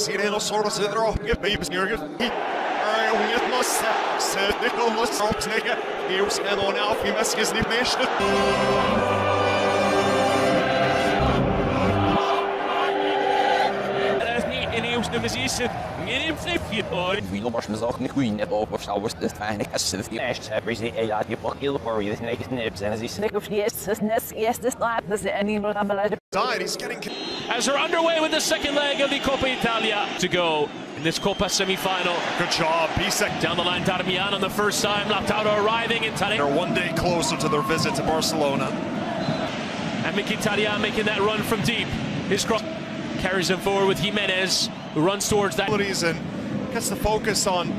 Sireno Sorosero, Babes Nurgis, Ungit Mossa, Sednico Mossa, Snega, Eus and on Alfie Meskis Nation. We lost me ook niet goed op of zo was het weinig als het eerst hebben ze ja die pakje voor je niks nips en ze snik of yes this not this any more Died, he's getting as they're underway with the second leg of the Coppa Italia to go in this Coppa semi-final. good job, Bisek. Down the line, Darmian on the first time, Lautaro arriving in Taremi. They're one day closer to their visit to Barcelona. And Mkhitaryan making that run from deep. His cross carries him forward with Jimenez, who runs towards that. And gets the focus on,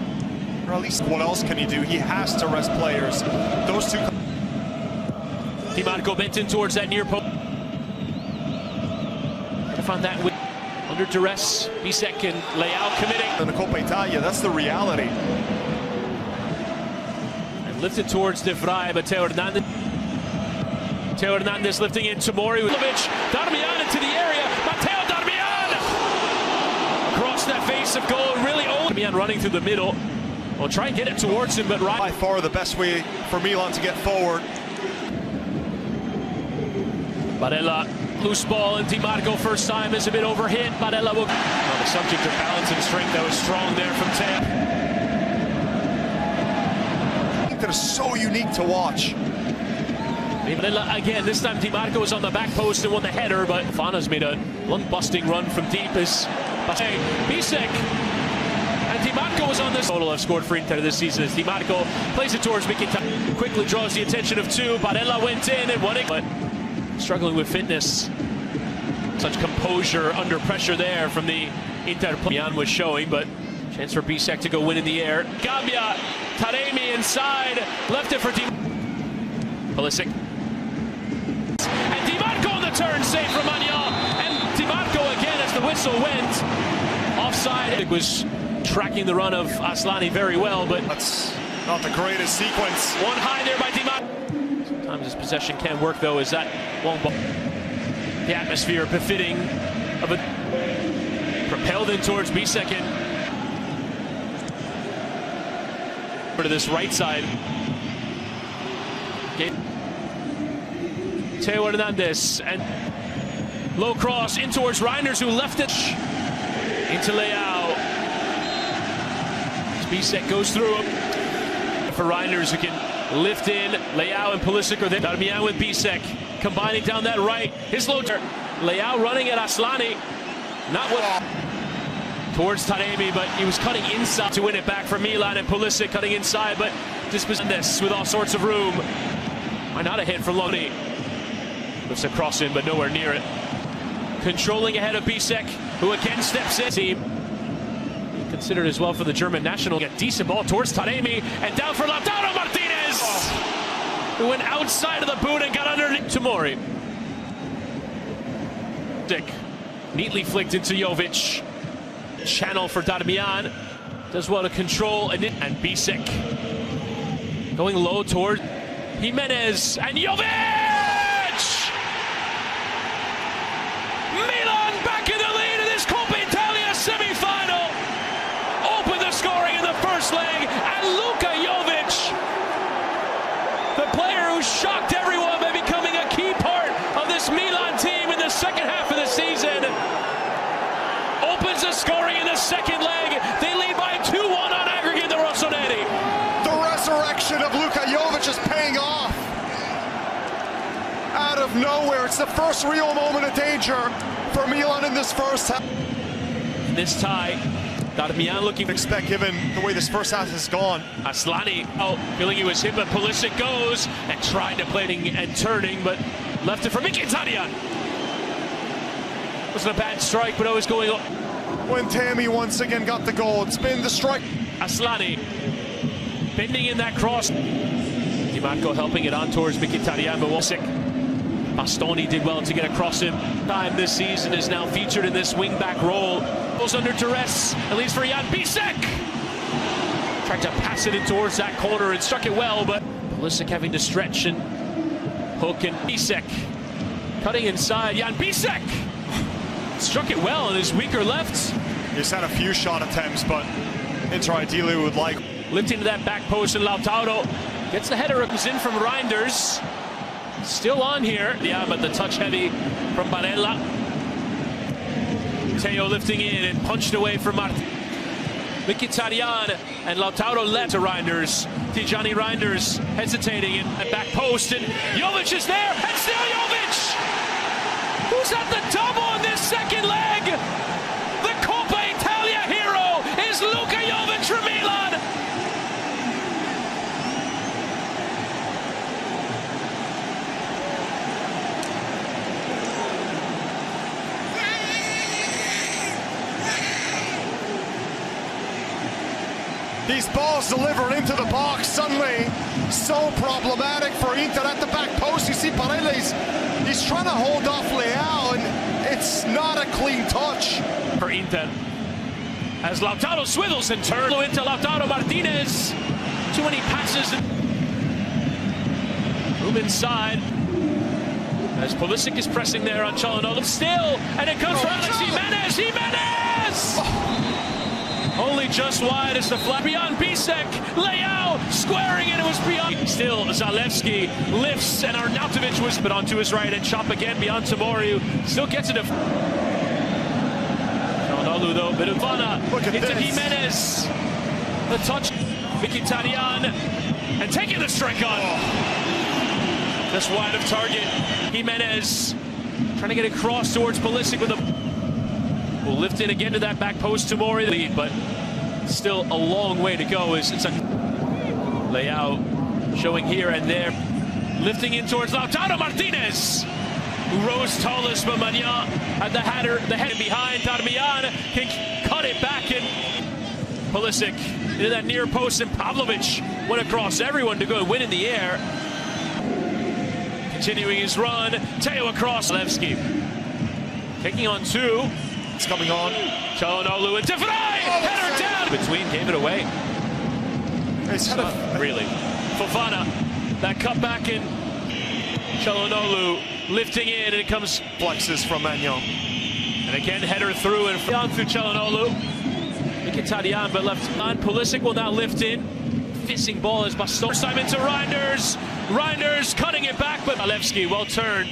or at least what else can he do? He has to rest players. Those two. Di Marco bent in towards that near post. Found that with under duress. Bisek and Leao committing. In the Coppa Italia, that's the reality. And lifted towards De Vrij, but Theo Hernandez lifting in Tomori. Darmian into the area. Matteo Darmian! Across that face of goal, really old. Darmian running through the middle. We'll try and get it towards him, but right. By far the best way for Milan to get forward. Barella, loose ball, and Di Marco first time is a bit overhit. Barella will. Well, the subject of balance and strength that was strong there from Theo. I think that is so unique to watch. Barella again, this time Di Marco was on the back post and won the header, but Fana's made a lung-busting run from deep as Bisek. And Di Marco was on this. Total have scored for Inter this season as Di Marco plays it towards Mkhitaryan. Quickly draws the attention of two. Barella went in and won it. But struggling with fitness. Such composure under pressure there from the Inter player. Mian was showing, but chance for Bisek to go win in the air. Gambia, Taremi inside, left it for Pulisic. And Di Marco on the turn, save from Manuel. And Di Marco again as the whistle went. Offside. It was tracking the run of Aslani very well, but that's not the greatest sequence. One high there by Di Marco. Sometimes his possession can work though, as that long ball. The atmosphere befitting of a propelled in towards Bisek. To this right side. Okay. Theo Hernandez and low cross in towards Reinders, who left it into Leao. Bisek goes through him for Reinders, who can lift in. Leao and Pulisic are there. Darmian with Bisek combining down that right. His loader. Leao running at Aslani. Not what towards Taremi, but he was cutting inside to win it back for Milan, and Pulisic cutting inside, but dispossessing this with all sorts of room. Why not a hit for Loni? Lifts a cross in, but nowhere near it. Controlling ahead of Bisek, who again steps in. Team considered as well for the German national. A decent ball towards Taremi, and down for Lautaro Martinez, who went outside of the boot and got underneath Tomori. Dick neatly flicked into Jovic. Channel for Darmian. Does well to control, and Bisek going low toward Jimenez, and Jovic! Milan back in the lead in this Coppa Italia semi-final. Opened the scoring in the first leg, and Luka Jovic, the player who shocked everyone by becoming a key part of this Milan team in the second half of the season, opens the scoring in the second leg. They lead by 2-1 on aggregate, the Rossoneri. The resurrection of Luka Jovic is paying off. Out of nowhere, it's the first real moment of danger for Milan in this first half. This tie, Darmian looking. Expect given the way this first half has gone. Aslani, feeling he was hit, but Pulisic goes and tried to play and turning, but left it for Mkhitaryan. Wasn't a bad strike, but always going. When Tammy once again got the goal, it's been the strike. Aslani bending in that cross. Di Marco helping it on towards Mkhitaryan, but Pulisic. Bastoni did well to get across him. Time this season is now featured in this wing-back role. Goes under duress, at least for Jan Bisek. Tried to pass it in towards that corner and struck it well, but Pulisic having to stretch and hook, and Bisek cutting inside. Jan Bisek struck it well on his weaker left. He's had a few shot attempts, but Inter ideally would like. Lifting to that back post, and Lautaro gets the header. It comes in from Reinders. Still on here. Yeah, but the touch heavy from Barella. Teo lifting in and punched away from Mkhitaryan, and Lautaro led to Reinders. Tijani Reinders hesitating at back post, and Jovic is there, and still Jovic! Who's at the double in this second leg? The Coppa Italia hero is Luka Jovic from Milan! These balls delivered into the box suddenly so problematic for Inter at the back post. You see Barella, he's trying to hold off Leao, and it's not a clean touch. For Inter, as Lautaro swivels and turns into Lautaro Martinez. Too many passes. Room inside. As Pulisic is pressing there on Çalhanoğlu. Still, and it comes for Alex Jimenez. Jimenez! Only just wide as the flat beyond Bisek. Leao squaring it. It was beyond. Still, Zalewski lifts, and Arnautovic was put onto his right, and chop again beyond Tamoriu. Still gets it. Çalhanoğlu though, bit of Vanna into Jimenez. The touch, Mkhitaryan, and taking the strike on. Just wide of target. Jimenez trying to get across towards Pulisic with a. Will lift in again to that back post. Tomori lead, but still a long way to go. It's a Leao showing here and there, lifting in towards Lautaro Martinez, who rose tallest, but Maignan at the header behind. Darmian can cut it back, and Pulisic into that near post, and Pavlovic went across everyone to go and win in the air. Continuing his run, Teo across. Zalewski taking on two. It's coming on. Çalhanoğlu and Defray! Header down! Between, gave it away. It's really. Fofana, that cut back in. Çalhanoğlu lifting in, and it comes. Flexes from Maignan. And again, header through, and down through Çalhanoğlu. Mkhitaryan, but left on. Pulisic will now lift in. Fizzing ball as Bastos. Simon to Reinders. Reinders cutting it back, but Zalewski well turned.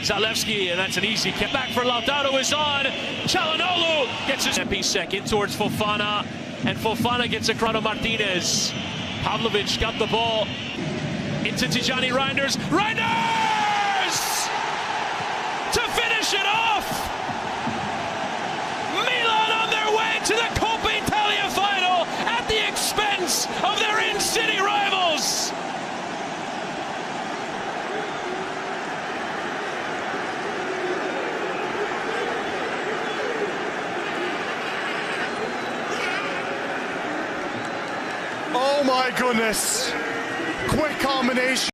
Zalewski, and that's an easy kick. Back for Lautaro is on. Çalhanoğlu gets his second towards Fofana, and Fofana gets across to Martinez. Pavlovic got the ball into Tijani Reinders. Reinders to finish it off. Milan on their way to the Coppa Italia final at the expense of their in-city rivals. Oh my goodness. Quick combination.